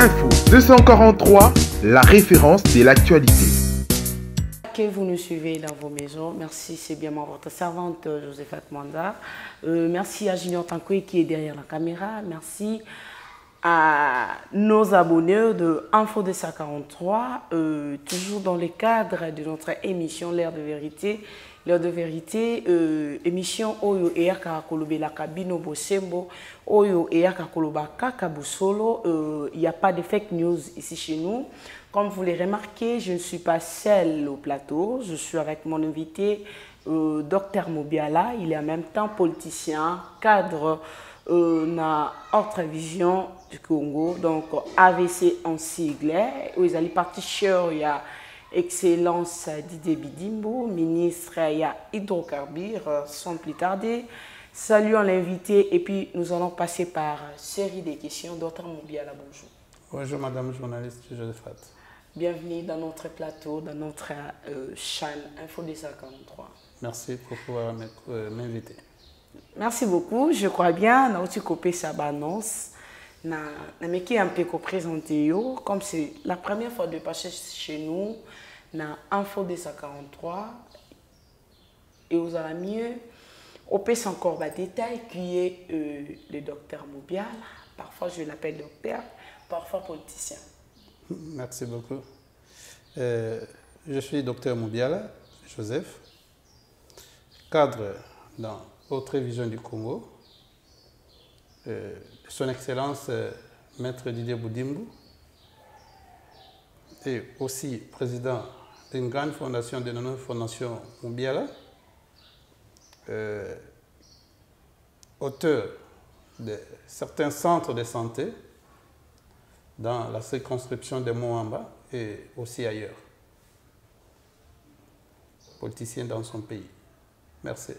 Info 243, la référence de l'actualité. Que vous nous suivez dans vos maisons. Merci, c'est bien moi, votre servante Josephat Mwanda. Merci à Junior Tankoui qui est derrière la caméra. Merci à nos abonnés de Info 243, toujours dans le cadre de notre émission L'Heure de Vérité. L'Heure de Vérité, émission Oyo Eyaka Kolobela Kabino Bosembo, Oyo Eyaka Kolobaka Kabusolo. Il n'y a pas de fake news ici chez nous. Comme vous l'avez remarqué, je ne suis pas seule au plateau. Je suis avec mon invité, Dr Mobiala. Il est en même temps politicien, cadre na Autre Vision du Congo, donc AVC en sigle. Ils allaient partir sur il y a Excellence Didier Bidimbo, ministre il y a hydrocarbures, sans plus tarder. Saluons l'invité et puis nous allons passer par série de questions. Dr Mobiala, bonjour. Bonjour madame journaliste Josephat. Bienvenue dans notre plateau, dans notre chaîne Info 243. Merci pour pouvoir m'inviter. Merci beaucoup. Je crois bien, nous avons copié sa annonce. Nous avons un peu présenté, comme c'est la première fois de passer chez nous, dans Info 243. Et vous allez mieux, on peut encore des détails qui est le docteur Mobiala. Parfois je l'appelle docteur, parfois politicien. Merci beaucoup. Je suis docteur Mobiala, Joseph, cadre dans Autre Vision du Congo. Son Excellence, Maître Didier Bidimbo, et aussi président d'une grande fondation, de notre fondation Mobiala, auteur de certains centres de santé dans la circonscription de Moamba et aussi ailleurs. Politicien dans son pays. Merci.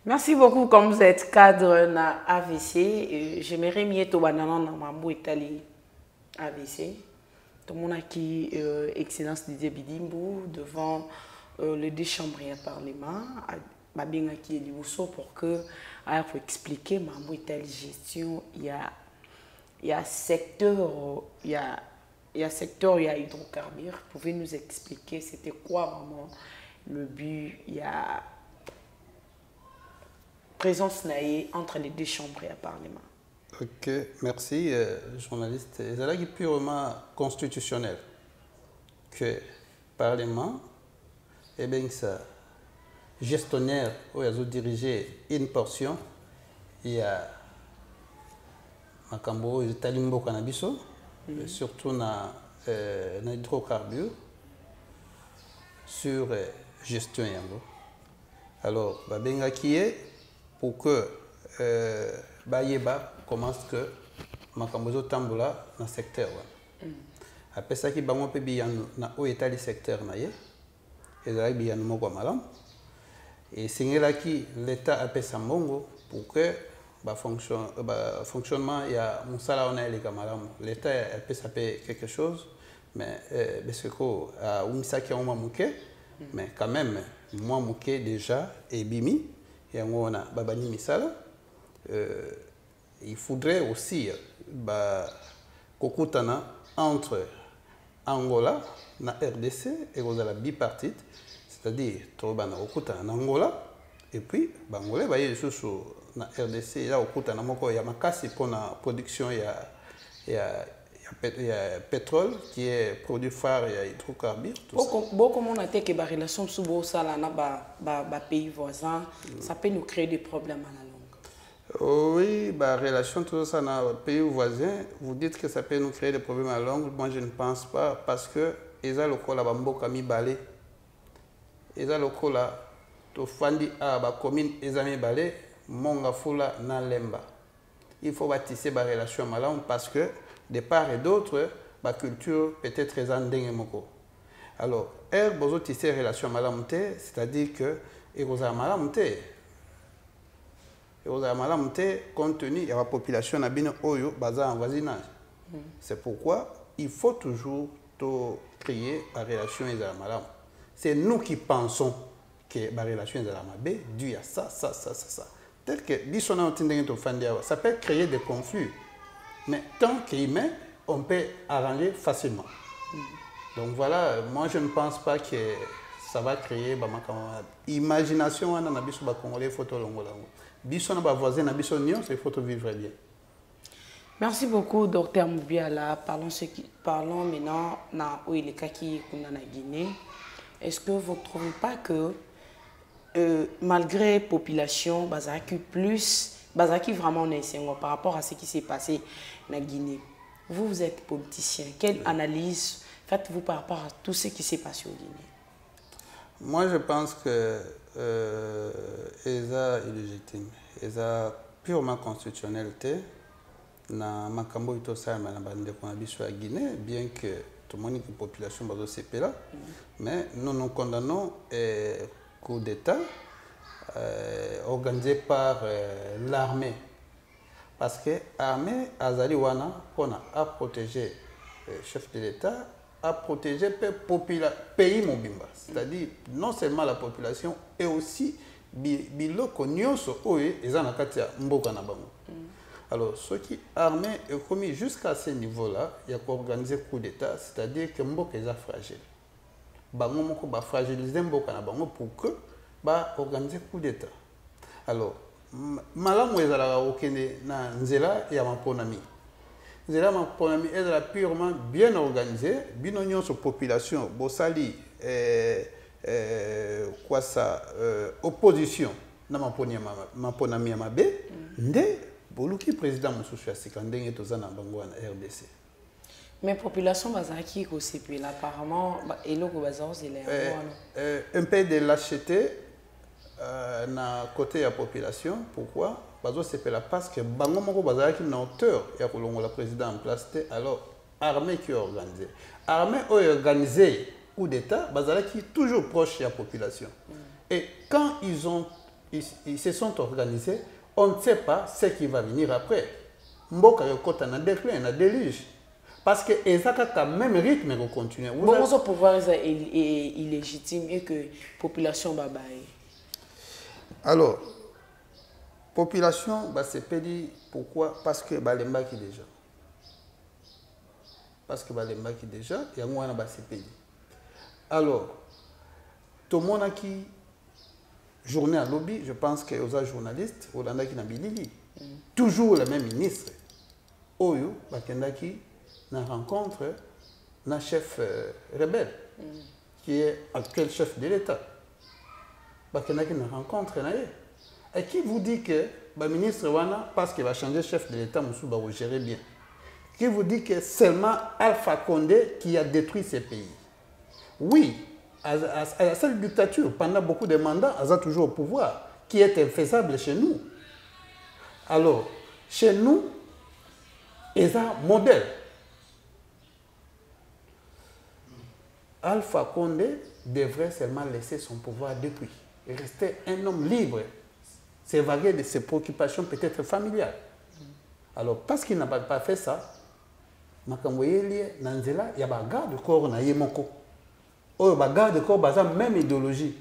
Merci beaucoup. Comme vous êtes cadre na AVC, j'aimerais mieux tout bananan dans Mambo Italie AVC. Tout le monde a qui Excellence Didier Bidimbo devant le déchambrier parlement. Babinga qui est du pour que faut expliquer Mambo Italie gestion. Il y a secteur, il y a secteur, il y a hydrocarbures. Pouvez nous expliquer c'était quoi vraiment le but? Il y a présence naïe entre les deux chambres et le Parlement. Ok, merci, journaliste. C'est purement constitutionnel que le Parlement, eh bien, ça, gestionnaire, où ils ont dirigé une portion, il y a Makambo, Talimbo Cannabiso, surtout dans l'hydrocarbure, sur gestion. Alors, Babenga qui est pour que Bayeba commence que Makambozo Tambola dans le secteur. Après ça, qui bango pe bien na au état du secteur naie, et là bien nous quoi malam. Et c'est là qui l'État a fait sa mongo pour que fonctionnement il y a mon salaire on a les camarades. L'État a fait ça quelque chose, mais parce que à umisa qui a manqué, mais quand même moi manqué déjà et bimi. Et on a Babani Misala. Il faudrait aussi Kokutana entre Angola, la RDC et la bipartite, c'est-à-dire Tobana Kokutana en Angola, et puis Bangolais, il y a sur la RDC, là Kokutana Moko, il y a Makasi pour la production, il y a pétrole qui est produit phare, il y a hydrocarbures. Beaucoup de monde a dit que la relation sous les pays voisins, ça peut nous créer des problèmes à la longue. Oui, la relation tout ça dans les pays voisins, vous dites que ça peut nous créer des problèmes à la longue. Moi, je ne pense pas parce que les locaux là, Kami Balé, les locaux là, to fandi à la commune, les amis Balé, Monga Fula Nalemba. Il faut bâtir la relation malade parce que de part et d'autre, la culture peut être très endémique. Alors, vous avez tissé relation malamute, c'est-à-dire que vous avez malamute. Vous avez malamute compte tenu de la population qui en voisinage. C'est pourquoi il faut toujours créer la relation avec la malam. C'est nous qui pensons que la relation avec la malam est due à ça. Tel que ça peut créer des conflits. Mais tant qu'il met, on peut arranger facilement. Donc voilà, moi je ne pense pas que ça va créer imagination on a biso ba congolais photo longola. Biso na ba voisin na biso nion, c'est faut vivre bien. Merci beaucoup, Dr Moubiala. Parlons maintenant où il est kaki na Guinée. Est-ce que vous ne trouvez pas que malgré la population, Bazaki vraiment par rapport à ce qui s'est passé en Guinée, vous êtes politicien, quelle analyse faites-vous par rapport à tout ce qui s'est passé en Guinée? Moi, je pense que ESA est légitime. ESA purement constitutionnalité. Na makambo itosa na bande ko biso à Guinée, bien que tout le monde la population bazo CP là, mais nous condamnons coup d'État organisé par l'armée, parce que l'armée azali wana pona a protéger chef de l'État, a protéger pays mobimba, c'est-à-dire non seulement la population et aussi biloko nyonso oyo ezana kati ya mboka na bango. Alors, ce qui armé est commis jusqu'à ce niveau-là, il y a organisé coup d'État, c'est-à-dire que Mboka est fragile. Bango moko ba fragiliser Mboka na bango pour que ba organiser coup d'État. Alors, malamu ezala okende na nzela ya maponami. Nzela maponami ezala purement bien organisé, bino nyonso population bosali quoi ça opposition na maponami ya mabe nde Boluki président Moussouchou Sikandeng est aux Anabangou en RDC. Mais la population bazaki ko CP apparemment et le un peu de lâcheté na côté de la population. Pourquoi? Parce que bango moko bazaki na hauteur ya kolongo la président en place alors armée qui est organisée. Armée organisée coup d'état bazaki toujours proche de la population. Et quand ils se sont organisés, on ne sait pas ce qui va venir après. Mboka yokota na déclin, na déluge. Parce que ezaka ka même rythme ko continuer. Bon, ce pouvoir est illégitime et que la population babaye. Alors, population se pédi pourquoi? Parce que balemba qui déjà. Parce que balemba qui déjà, il y a un se pédi. Alors, tout le monde qui journée à lobby, je pense que aux journalistes, au Landa qui n'a bilili, toujours le même ministre. Oyo, Bakendaki, na rencontre na chef rebelle, qui est actuel chef de l'État. Bakendaki na rencontre na et qui vous dit que le ministre Wana, parce qu'il va changer chef de l'État, Moussou va gérer bien. Qui vous dit que seulement Alpha Condé qui a détruit ces pays. Oui. À cette dictature, pendant beaucoup de mandats, elle a toujours au pouvoir, qui est infaisable chez nous. Alors, chez nous, elle a un modèle. Alpha Condé devrait seulement laisser son pouvoir depuis et rester un homme libre, s'évader de ses préoccupations peut-être familiales. Alors, parce qu'il n'a pas fait ça, Makamboye, Nanzela, il y a un garde de corps na Yemoko. Oh, garde de corps, même idéologie.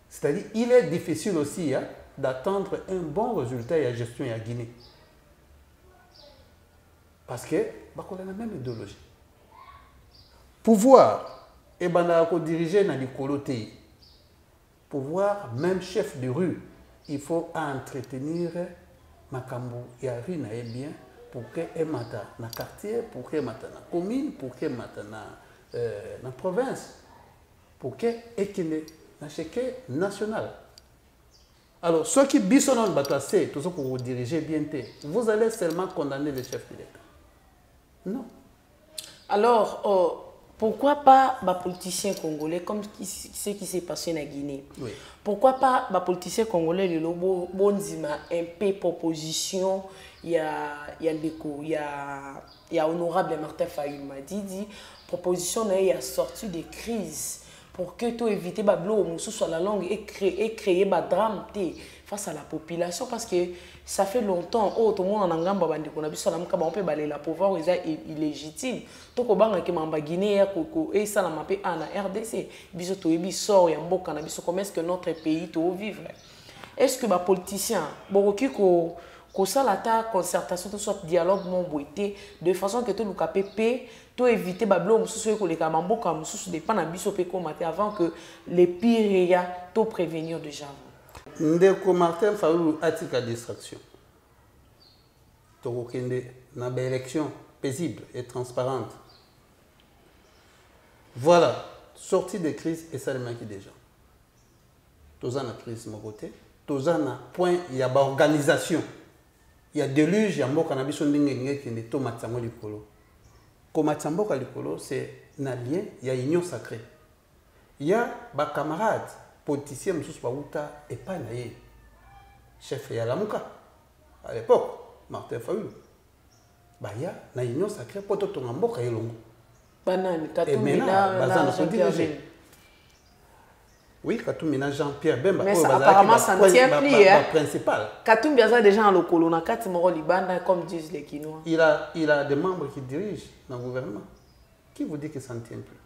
C'est-à-dire, il est difficile aussi d'attendre un bon résultat à la gestion de la Guinée. Parce que, on a la même idéologie. Pouvoir, et diriger dans les colotés. Pouvoir, même chef de rue, il faut entretenir Makambo et Ari bien pour que mata na quartier, pour que mata na commune, pour que mata na province, pour que ekine na chèque national. Alors, ceux qui bisonnent le batassé, tout ce que vous dirigez bien, vous allez seulement condamner le chef de l'État. Non. Alors, pourquoi pas les politiciens congolais comme ce qui s'est passé en Guinée? Oui. Pourquoi pas les politiciens congolais, le lobo, bonzima, un peu proposition, il y a honorable Martin Fayulu m'a dit, proposition il y a sorti des crises pour que tout éviter bablo sur la langue et créer ba drame face à la population parce que ça fait longtemps tout le monde en ngamba bandi qu'on a vu sur la on peut balayer la pouvoir illégitime to ko banga ke mamba Guinée et ça la mapé en RDC biso to ebi sort ya mboka na biso comment est-ce que notre pays to vivre est-ce que ba politicien boroki ko que ça la concertation tout soit dialogue mon boité de façon que tout le capé tout éviter bablo mususu ko les kamambo comme mususu dépend na biso pe ko maté avant que les pires ya tout prévenir déjà. Ndeko Martin Fayulu atika distraction. Tokokende na ba élection paisible et transparente. Voilà, sortie de crise et ça le manque déjà. Toza na crise mon côté, toza na point il y a ba organisation. Il y a déluge ya mboka na biso ndenge ngeke ne to matsango likolo. Ko matsamboka likolo c'est na lien, il y a union sacrée. Il y a ba camarades politiciens mususu bauta et pas naye. Chef ya Lamuka à l'époque, Martin Fayulu. Bah il y a na union sacrée poto to mboka elongo. Banane Katumina Jean-Pierre. Oui, Katumina Jean-Pierre Bemba. Mais ça, apparemment, ça ne tient plus. Principal. Katum Biaza déjà en locolo, na kati moro libanda comme disent les Quinois. Il a des membres qui dirigent dans le gouvernement. Qui vous dit que ça ne tient plus?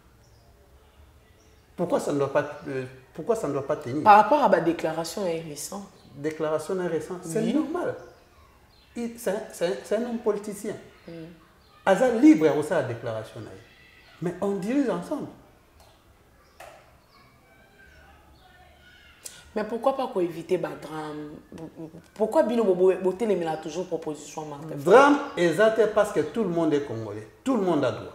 Pourquoi ça ne doit pas tenir? Par rapport à ma déclaration récente. Déclaration récente, c'est normal. C'est un homme politicien. Aza libre à la déclaration. Mais on dirige ensemble. Mais pourquoi pas éviter le drame? Pourquoi Bino Boté les a toujours proposition Martin? Drame exact parce que tout le monde est congolais. Tout le monde a droit.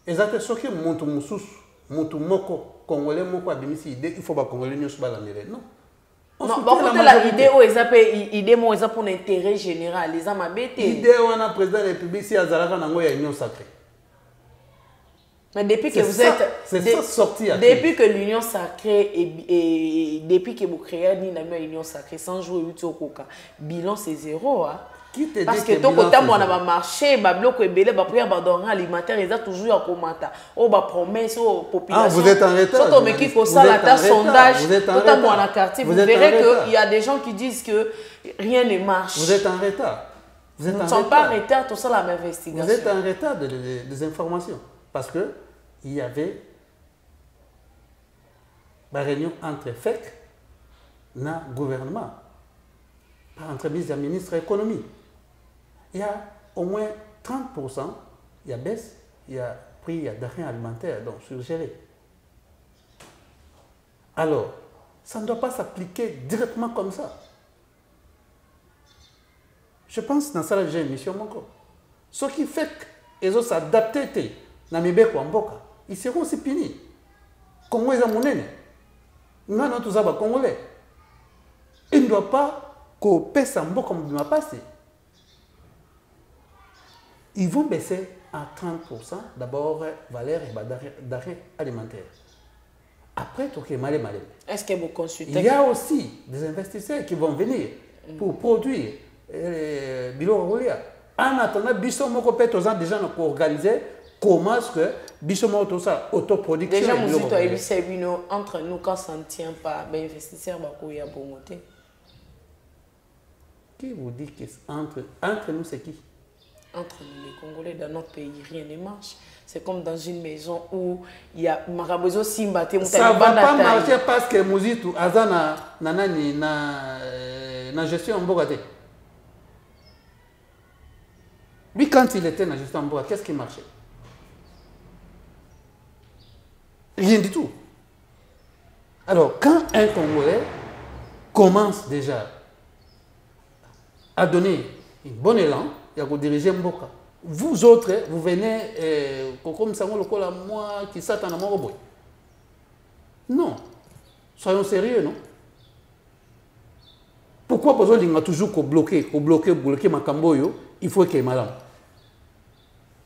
Exact ce que Montou Moko, Congolais Moko a mis idée, il faut pas Congolais nous soit la mêlée. Non. Non, bon, quand la idée où ils appellent idée moi ils pour l'intérêt général, les hommes abétés. Idée où on a président de la République si Azalaka n'a pas union sacrée. Mais depuis que vous êtes depuis que l'union sacrée et depuis que vous créez l'union sacrée sans jouer au coca, bilan c'est zéro hein. Parce que tant que on a marché, ba bloc et belé, ba prière, ba denrée alimentaire, ils ont toujours un commentaire. Oh ba promesse aux populations. Vous êtes en retard. Surtout mais qui faut ça la sondage. Tout dans la quartier, vous verrez que il y a des gens qui disent que rien ne marche. Vous êtes en retard. Vous ne sommes pas en retard, tout ça la même investigation. Vous êtes en retard des informations parce que il y avait une réunion entre FEC et le gouvernement, par entremise du ministre de l'économie. Il y a au moins 30%, il y a baisse, il y a prix, il y a denrées alimentaires, donc surgéré. Alors, ça ne doit pas s'appliquer directement comme ça. Je pense que dans ça, j'ai une mission. Ce qui fait qu'ils ont s'adapté à Mibeko Mboka, ils seront aussi punis. Congo est à mon aîné. Nous avons tous les Congolais. Ils ne doivent pas couper ça comme il m'a passé. Ils vont baisser à 30% d'abord valeur et d'arrêt alimentaire. Après, tout est mal. Est-ce que vous consultez? Il y a aussi des investisseurs qui vont venir pour produire Bilo Rolia. En attendant, Bissot Moko peut déjà organiser comment est-ce que Bissot Moko ça autoproduction. Déjà, nous entre nous, quand ça ne tient pas, les investisseurs vont y avoir. Qui vous dit que entre nous, c'est qui? Entre nous, les Congolais, dans notre pays, rien ne marche. C'est comme dans une maison où il y a Marabozo Simba. Ça ne va pas marcher parce que Mouzitou, Azana, Nanani, na gestion en Bogate. Lui, quand il était dans gestion en Bogate, qu'est-ce qui marchait? Rien du tout. Alors, quand un Congolais commence déjà à donner un bon élan, il y a que diriger Mboka. Vous autres, vous venez comme ça, moi qui s'attend à mon robot. Non. Soyons sérieux, non? Pourquoi besoin de toujours bloquer ma camboyo? Il faut qu'il y ait malade.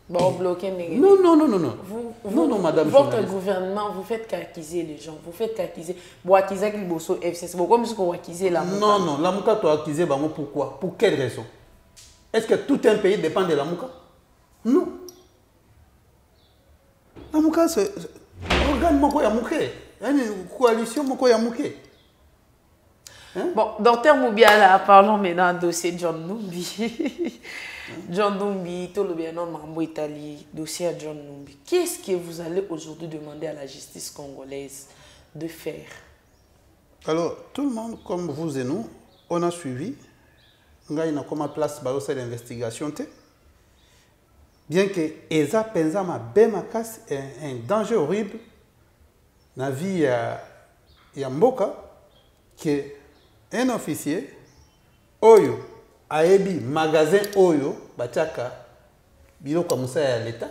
Bon, bloquer, non. Non, madame. Votre gouvernement, vous faites qu'acquiser les gens. Vous faites qu'acquiser. Vous acquisez le bosso FCC. Vous comme si vous acquisez la mouka. Non, la mouka, tu as acquisé, pourquoi? Pour quelle raison? Est-ce que tout un pays dépend de la mouka? Non. La mouka, c'est organe moko ya mouké. Une coalition moko ya mouké. Bon, docteur Moubiala, parlons maintenant du dossier John Numbi. John Numbi, tout le bien nom Mambo Italie, dossier à John Numbi. Qu'est-ce que vous allez aujourd'hui demander à la justice congolaise de faire? Alors, tout le monde, comme vous et nous, on a suivi. Ngai na comme place balo c'est l'investigation te. Bien que Eza pensa ma bemakas un danger horrible na vie ya mboka que un officier oyo aebi magasin oyo batiaka biloko musa ya l'État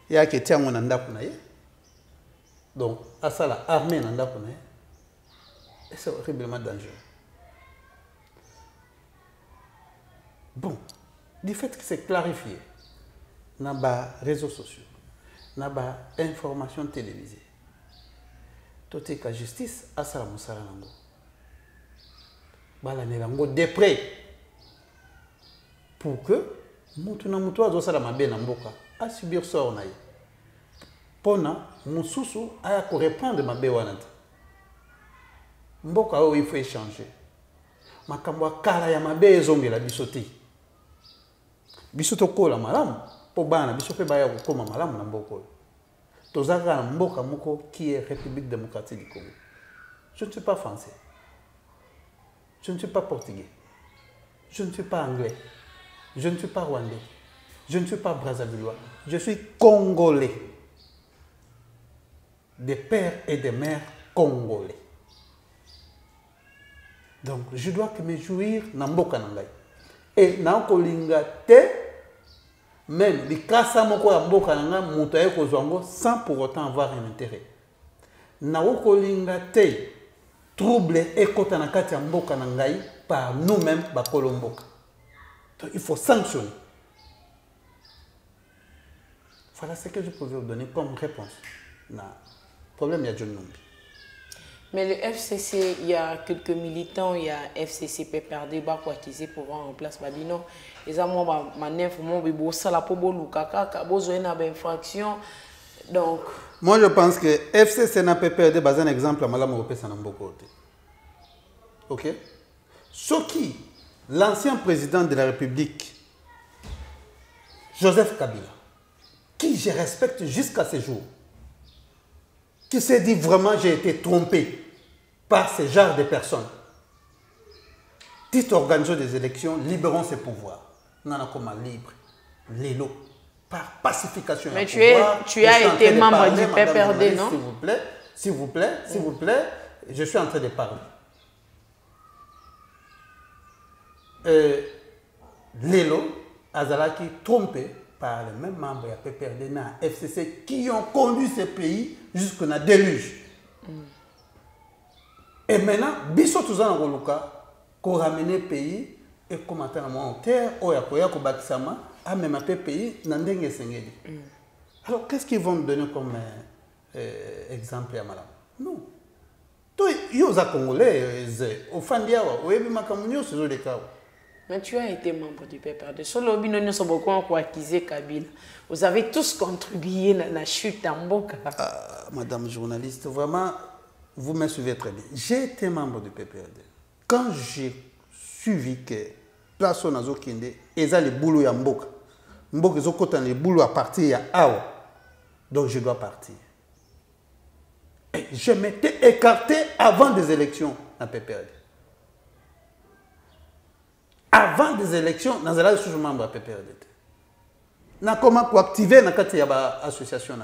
ya ke tiango na ndako na ye. Donc asala armée na ndako na ye. C'est horriblement dangereux. Bon, du fait que c'est clarifié, dans les réseaux sociaux, dans les informations télévisées, tout est que la justice a sa moussala nango. Bala nelango de près pour que mutu na mutu azosala mabe na mboka a subir sort na ye. Pona mususu aya ko reprendre mabe wana. Mboka oyo il faut échanger. Makambo akala ya mabe ezongela biso te. Biso tokola malamu po bana biso pe baya kokoma malamu na mboka oyo. Tozaka na mboka moko qui est République démocratique du Congo. Je ne suis pas français. Je ne suis pas portugais. Je ne suis pas anglais. Je ne suis pas rwandais. Je ne suis pas brazzavillois. Je suis congolais. Des pères et des mères congolais. Donc, je dois que me jouir dans mboka nangai. Et na kolinga te même les kasa moko ya mboka nanga muto aye kozwango sans pour autant avoir un intérêt. Na kolinga te trouble et kota na kati ya mboka nangai par nous-mêmes ba kolomboka. Donc, il faut sanctionner. Voilà ce que je pouvais vous donner comme réponse. Na problème ya John Numbi. Mais le FCC, il y a quelques militants, il y a FCC PPRD, quoi qui c'est pour voir en place Babino. Les amours, ma nef, mon bébé, ça la pobo lukaka, besoin d'une infraction. Donc. Moi, je pense que FCC n'a PPRD, c'est un exemple à Malam Européen, ça n'a pas beaucoup. Ok? Ce qui, l'ancien président de la République, Joseph Kabila, qui je respecte jusqu'à ce jour, qui s'est dit vraiment j'ai été trompé par ce genre de personnes. Dites organisons des élections, libérons ces pouvoirs. Non, comme libre, l'élo, par pacification. Mais tu as été membre du PPRD, non? S'il vous plaît, s'il vous plaît, s'il vous plaît, je suis en train de parler. L'élo, Azalaki trompé par les mêmes membres de la PPRD et la FCC qui ont conduit ce pays jusqu'à la déluge. Et maintenant, biso tuzana koluka ko ramener pays et commenter en terre ou ya koya ko bakisama a même un pays nandenge sengeli. Alors qu'est-ce qu'ils vont me donner comme exemple à madame? Non. Toi yo za congolais au fandia wa oyebi makamunyo ce les cas. Mais tu as été membre du PPRD. Sur le bino nous sommes beaucoup acquisé Kabila. Vous avez tous contribué à la chute en Mboka. Madame journaliste, vraiment, vous me suivez très bien. J'ai été membre du PPRD. Quand j'ai suivi que place Nazo Kinde, ils ont les boulots à Mboka. Mboka, ils ont les boulots à partir à Awa. Donc je dois partir. Et je m'étais écarté avant des élections à PPRD. Avant des élections, nous avons toujours membre de PPRD. Nous avons activé l'association.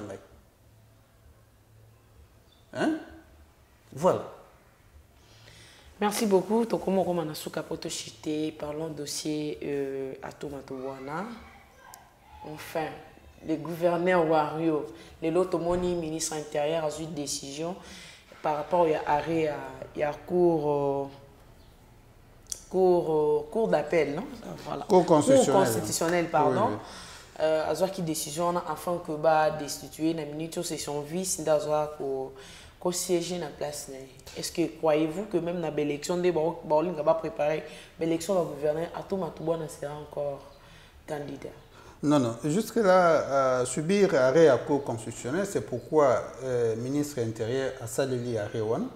Hein? Voilà. Merci beaucoup. Parlons dossier à Tomatouana. Enfin, le gouverneur Wario, le Lotomoni, ministre intérieur, a eu une décision par rapport à l'arrêt à cour d'appel, non? Voilà. Cour constitutionnelle, pardon. Oui, oui. Avoir qui décision afin que bah destituer la minute c'est son vice d'avoir qu'au siéger la place. Est-ce que croyez-vous que même dans l'élection des Baoling va préparer l'élection du gouverneur à tout Matouana sera encore candidat? Non, non. Jusque-là, subir arrêt à cour constitutionnelle, c'est pourquoi le ministre intérieur a salué arrêt one.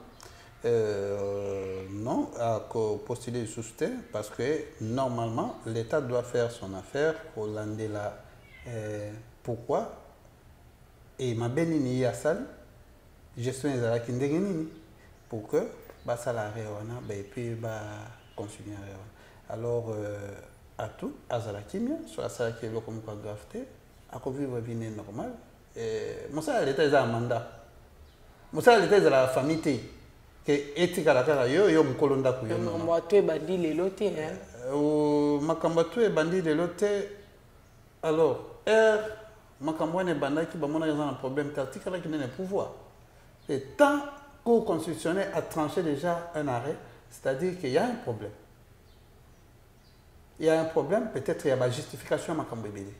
Non, à postuler sous terre parce que normalement l'État doit faire son affaire pour l'Andela. Pourquoi? Et ma bénini à salle, gestion des pour que bah salarié wana bah et puis bah continuer alors à tout azala kimia soit ça qui est comme quoi grafté à vivre vie normale et mon ça l'état est un mandat mon ça l'état de la famille que etika la kala yo mkolonda ku yo makambo atu ebandi lelo te makambo atu ebandi lelo te alors makambo wana ebandaki bamona eza na problème tatikala qui n'est pouvoir et tant que constitutionnel a tranché déjà un arrêt c'est-à-dire qu'il y a un problème. Il y a un problème, peut-être il y a une justification à makambo ebele.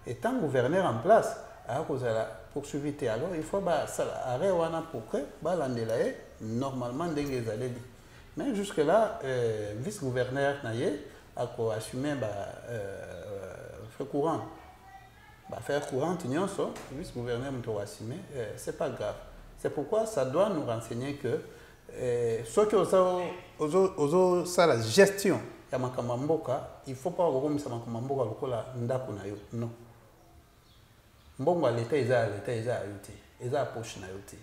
Et tant gouverneur en place vous allez poursuivre alors il faut arrêter wana pour que balandela normalement ndenge ezaleli mais jusque là vice gouverneur naye ako assumer fait courant faire courant nyonso vice gouverneur mto assumer c'est pas grave c'est pourquoi ça doit nous renseigner que ceux qui ont ça la gestion ya makambo mboka il faut pas kokomisa makambo mboka lokola ndako na yo non mbongo l'état eza ayuti eza poche na yote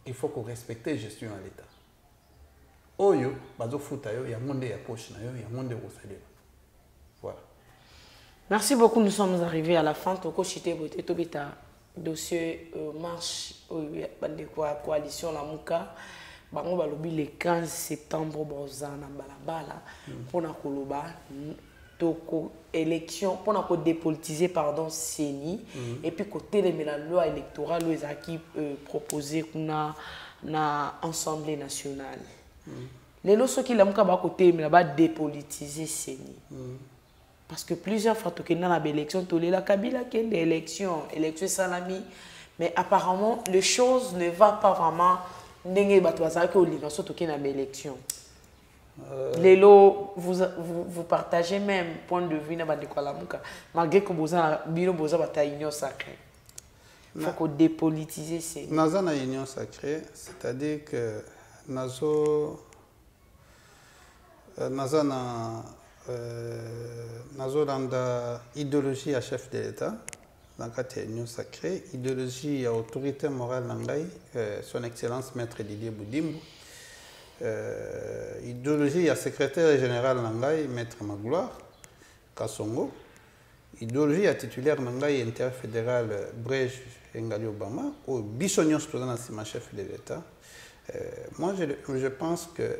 il faut qu'on respecte la gestion à l'état oyo bazo futa yo ya monde ya poche na yo ya monde kosalela voilà. Merci beaucoup, nous sommes arrivés à la fin toko chité boté tobita dossier marche de coalition la muka bango balobi le 15 septembre bozana balabala pona koloba toko élection pona ko dépolitiser pardon CENI et puis côté la loi électorale les qui proposé kuna na Assemblée nationale les lois qui la muka ba côté mais ba dépolitiser CENI parce que plusieurs fois que dans la élection la Kabila qui est élection salami mais apparemment les choses ne va pas vraiment ndenge batwaza que oliva surtout que dans l'élection Lelo, vous partagez même point de vue malgré que vous avez une union sacrée. Il faut qu'on dépolitise ces. Nous avons une union sacrée, c'est-à-dire que nous avons idéologie à chef de l'État, dans le cadre de l'union sacrée, idéologie à autorité morale, son excellence maître Didier Boudimbo. Idéologie à secrétaire général Nangai, maître Magloire, Kassongo. Idéologie à titulaire Nangai, interfédéral Brej Ngali Obama, ou Bissonios président de chef de l'État. Moi, je pense que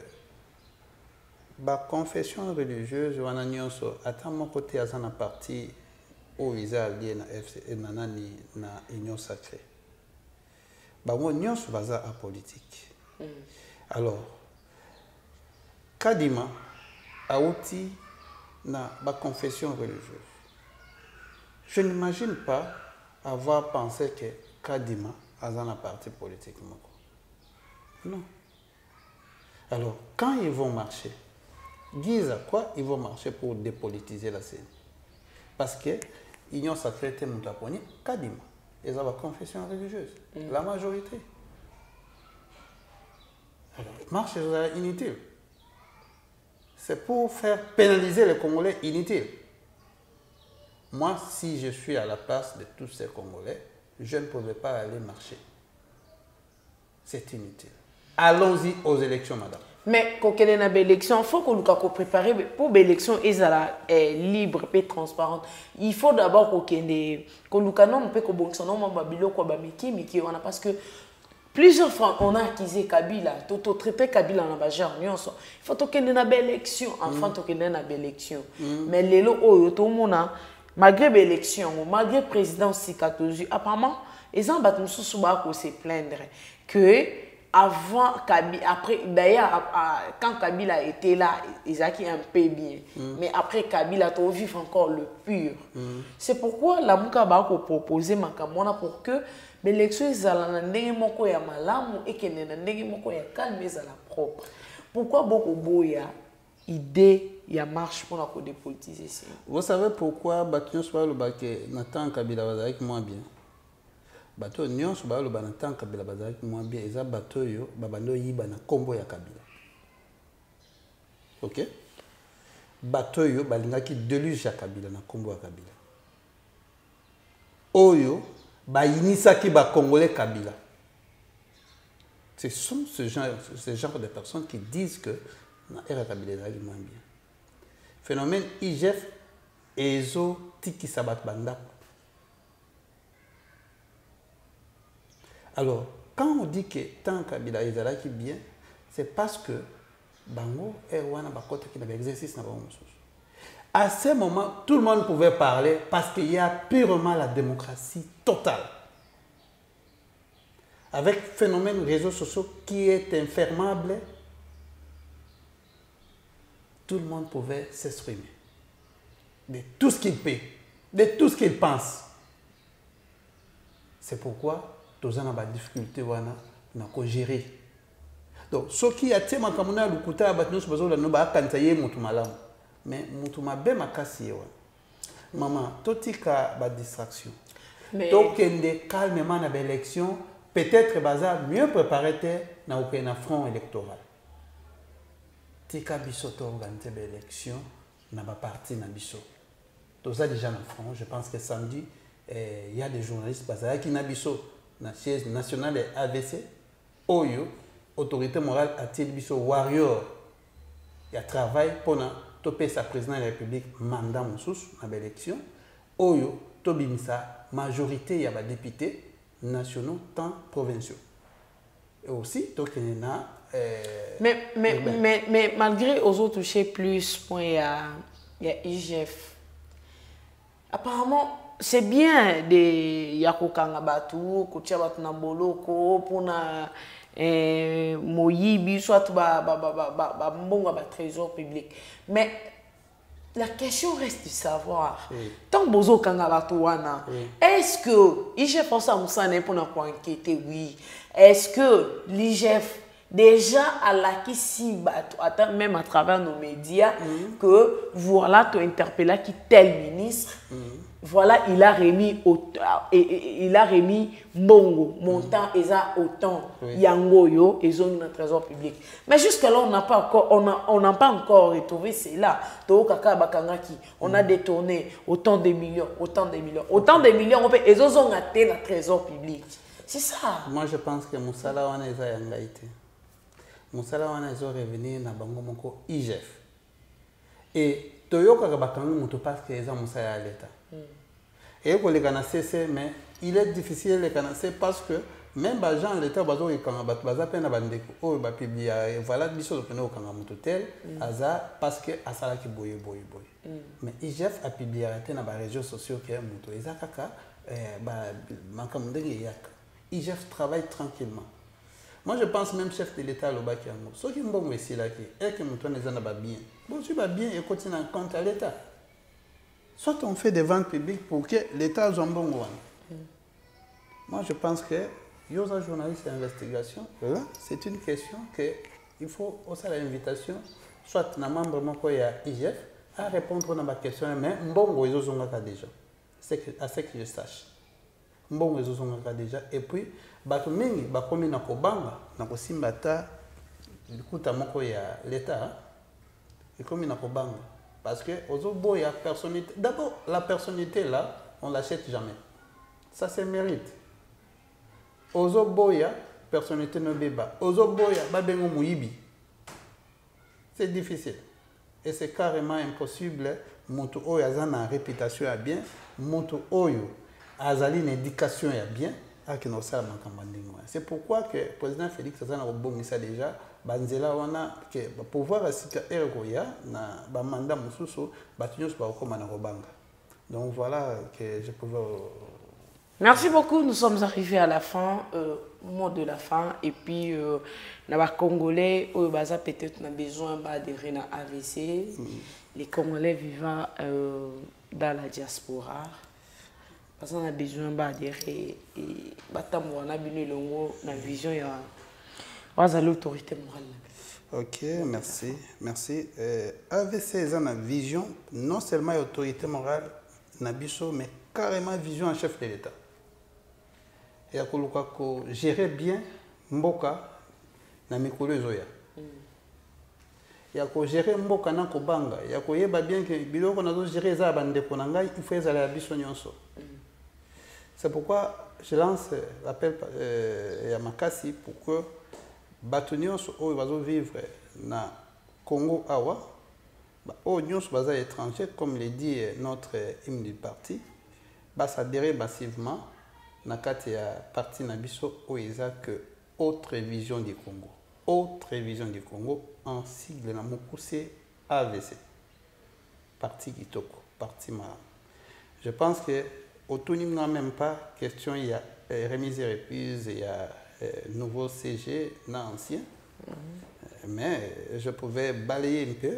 la confession religieuse, à mon côté, à un parti où ils sont liés à l'union sacrée. Moi, l'union se base à politique. Alors, Kadima a outil na la confession religieuse. Je n'imagine pas avoir pensé que Kadima a un parti politique. Non. Alors, quand ils vont marcher, disent à quoi ils vont marcher pour dépolitiser la scène. Parce que l'union sacrée est Moutaponi, Kadima. Ils ont la confession religieuse. La majorité. Alors, marche est inutile. C'est pour faire pénaliser les Congolais inutile. Moi, si je suis à la place de tous ces Congolais, je ne pouvais pas aller marcher. C'est inutile. Allons-y aux élections, madame. Mais quand il y a une élection, il faut qu'on nous prépare pour l'élection libre et transparente. Il faut d'abord qu'on nous parce que plusieurs fois, on a accusé Kabila, tout traité Kabila en Abadjan. Il faut qu'il y ait une élection, enfin, qu'il y ait une élection. Mais les lots, malgré l'élection, malgré le président Sikatozu, apparemment, ils ont battu se plaindre que avant Kabila, après, d'ailleurs, quand Kabila était là, ils ont un peu bien. Mais après Kabila, on vit encore le pur. C'est pourquoi la Mouka a proposé Makamona pour que l'élection soit moko ya malamu et que ndenge moko ya calme ezala propre. Pourquoi beaucoup boya idée ya marche pour la dépolitiser ça? Vous savez pourquoi Batyon soit le baké Nathan Kabila bazaki moins bien. Bato nyon soit le Nathan Kabila bazaki moins bien. Eza bato yo babando yiba na kombo ya Kabila. OK? Bato yo balingaki deluge ya Kabila na kombo ya Kabila. Oyo ba inisaki ba Congolais Kabila. Ce sont ce genre de personnes qui disent que na RKB est moins bien. Phénomène IGF et zo tiki sabat banda. Alors, quand on dit que tant Kabila est bien, c'est parce que Bango est wana bakota qui n'avait exercice na bango. À ce moment, tout le monde pouvait parler parce qu'il y a purement la démocratie totale. Avec phénomène réseaux sociaux qui est infermable, tout le monde pouvait s'exprimer de tout ce qu'il peut, de tout ce qu'il pense. C'est pourquoi tous les gens ont des difficultés à gérer. Donc, ce qui a été ma kamuna lukuta batnos bazola no ba kantaye mutu malamu. Mais mutu mabe makasi wa. Maman, totika ba distraction. Tokende calmement na élection, peut-être baza mieux préparé na un front électoral. Tika biso to organiser l'élection na ba parti na biso. Toza déjà na front, je pense que samedi il y a des journalistes bazala qui na biso na siège national de AVC Oyo autorité morale a-t-il biso warrior. Il y a travail pour topé sa président de la République mandat moussous na l'élection Oyo tobimisa majorité il y a des députés nationaux tant provinciaux. Et aussi tokena mais malgré aux autres toucher plus il y a IGF. Apparemment c'est bien de yakokanga batu kotia batu na boloko pona moyibi soit mbongo ba trésor public, mais la question reste de savoir tant bozo kanga batu wana est-ce que IGF pense à musane pour na enquêter oui, est-ce que l'IGF déjà à la qui même à travers nos médias que voilà tu interpellé qui tel ministre voilà il a remis mbongo montant et ça autant yangoyo et zone dans trésor public, mais jusque là on n'a pas encore retrouvé cela to kaka bakangaki on a détourné autant de millions on peut et zone ngaté dans trésor public, c'est ça. Moi je pense que musala wana eza yangaité musala wana ezo revenir na bango moko IGF et toyoka bakanga muto parce que eza musala ya l'état et pour les CC mais il est difficile les canasser parce que même gens l'état bazo ikanga baza pena bandeko o ba publier voilà biso pena okanga muto tel aza parce que asala ki boye mais IGF a publié arrêté na ba réseaux sociaux que muto eza kaka ba makamundenge yak IGF travaille tranquillement. Moi, je pense même chef de l'État, le Baki Ango. Ce qui est bon ici, là, est que nous sommes bien. Bon, tu vas bien et continue en compte à l'État. Soit on fait des ventes publiques pour que l'État soit bon. Moi, je pense que, il y a un journaliste d'investigation, c'est une question qu'il faut aussi l'invitation, soit un membre de l'IGF, à répondre à ma question, mais bon, ils ont déjà. C'est à ce que je sache. Bon, ils ont déjà. Et puis, bato mingi bakomi na kobanga na kosimba ta likuta moko ya l'état ekomi na kobanga parce que ozobo ya personnalité, d'abord la personnalité là on l'achète jamais, ça c'est mérite. Ozobo ya personnalité no beba ozobo ya babengo muyibi, c'est difficile et c'est carrément impossible. Moto oyo azana réputation ya bien, moto oyo azali une éducation ya bien. C'est pourquoi que le président Félix Azana a déjà banzela wana que pouvoir asika ergoya na ba mandat mususu batinyos ba okoma na robanga. Donc voilà que je pouvais. Merci beaucoup, nous sommes arrivés à la fin, mot de la fin et puis na Congolais au baza peut-être na besoin d'adhérer à AVC, les Congolais vivant dans la diaspora. Parce qu'on a besoin d'adhérer et on a une vision de l'autorité morale. Ok, merci. Merci. AVC est une vision, non seulement l'autorité morale, mais carrément vision en chef de l'État. Et à gérer bien Mboka na mikolo zoya. Il faut gérer Mboka na kobanga. Il faut bien que biloko na gérer za bandeko na ngai, il faut ezala biso nyonso. C'est pourquoi je lance l'appel à Makassi pour que bato nyonso oyo bazo vivre na Congo awa oyo nyonso baza étranger comme le dit notre hymne du parti s'adhérer massivement na kati ya parti na biso oyo eza que autre vision du Congo. Autre vision du Congo en sigle na mokuse AVC. Parti kitoko, parti malam. Je pense que autour n'y a même pas question, il y a remise et reprise, il y a nouveau CG, non ancien. Mais je pouvais balayer un peu,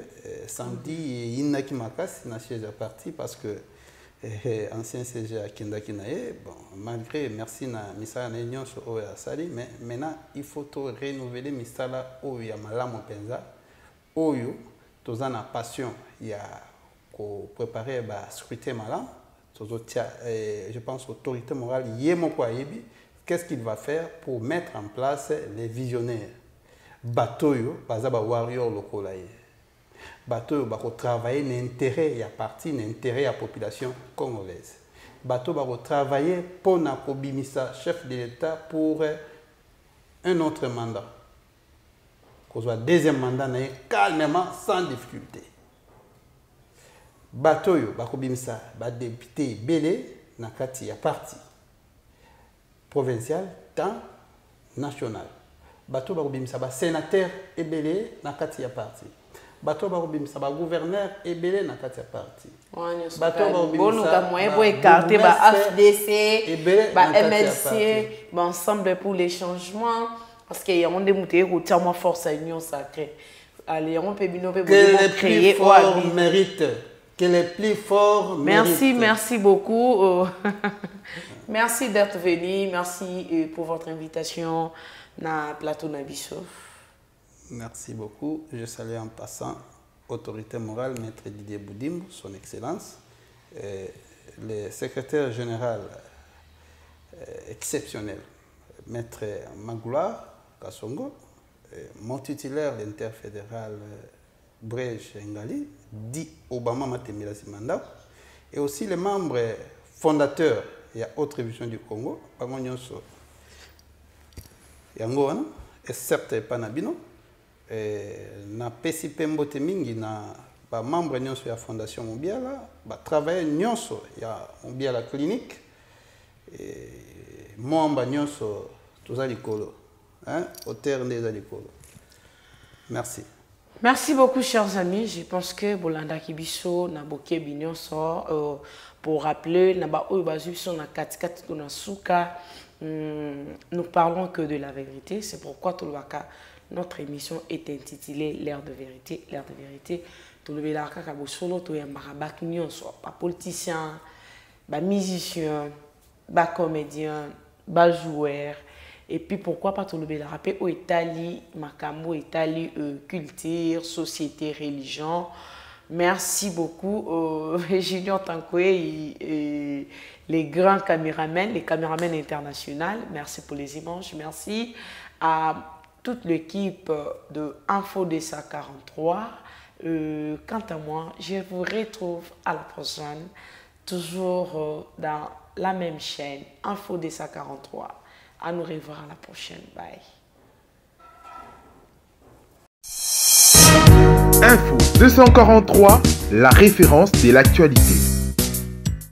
samedi, il n'y a qui m'a cassé, il y a parti parce que ancien CG à Kindakinae, bon, malgré merci na misala na union sur Oya Sali, mais maintenant il faut tout renouveler misala Oya Malamu Penza, Oyo, tous en passion, il y a qu'au préparer bah scruter Malam, je pense autorité morale, qu'est-ce qu'il va faire pour mettre en place les visionnaires, Batoyo, Bazaba Warrior locaux là. Bateau va travailler l'intérêt et à partir l'intérêt à la population congolaise. Bateau va travailler pour Nakobimisa, chef de l'État, pour un autre mandat. Qu'on soit deuxième mandat, calmement, sans difficulté. Bateau va Kobimisa, va député Belé, Nakati, à parti provincial, tant national. Bateau va Kobimisa, va sénateur et Belé, Nakati, à parti. Bato ba kobimisa ba gouverneur ebele na kati ya parti. Bato ba kobimisa moyen pour écarter ba FDC, ba MLC, ba ensemble pour les changements parce que on démouté ko tellement force à union sacrée. Allez, on peut bino peut créer mérite que les plus forts méritent. Merci beaucoup. Merci d'être venu, merci pour votre invitation na plateau Nabiso. Merci beaucoup. Je salue en passant autorité morale, Maître Didier Boudim, son Excellence, le secrétaire général exceptionnel, Maître Magloire Kassongo, mon titulaire l'interfédéral Brèche Ngali, dit Obama Matemila Simanda, et aussi les membres fondateurs et autres visions du Congo, Pamonyoso Yangoana, et certes Panabino. Na PCP Mbote mingi na ba membre nyonso ya Fondation Mobiala ba travailler nyonso ya Mobiala clinique membre nyonso toza likolo hein auteur ndeza likolo. Merci. Merci beaucoup chers amis, je pense que Bolanda Kibiso na boké binyonso pour rappeler na ba oyo bazu so na katikati to na suka nous parlons que de la vérité, c'est pourquoi Tolwaka notre émission est intitulée L'heure de vérité. L'heure de vérité, tout le monde a solo, tout le monde pas politicien, pas musicien, pas comédien, pas joueur. Et puis pourquoi pas tout le monde rappelé au Italie, Makambo, Italie, culture, société, religion. Merci beaucoup Junior Tankoué et les grands caméramans, les caméramans internationaux. Merci pour les images. Merci à toute l'équipe de InfoDessa 43. Quant à moi, je vous retrouve à la prochaine, toujours dans la même chaîne, InfoDessa 43. À nous revoir à la prochaine. Bye. Info 243, la référence de l'actualité.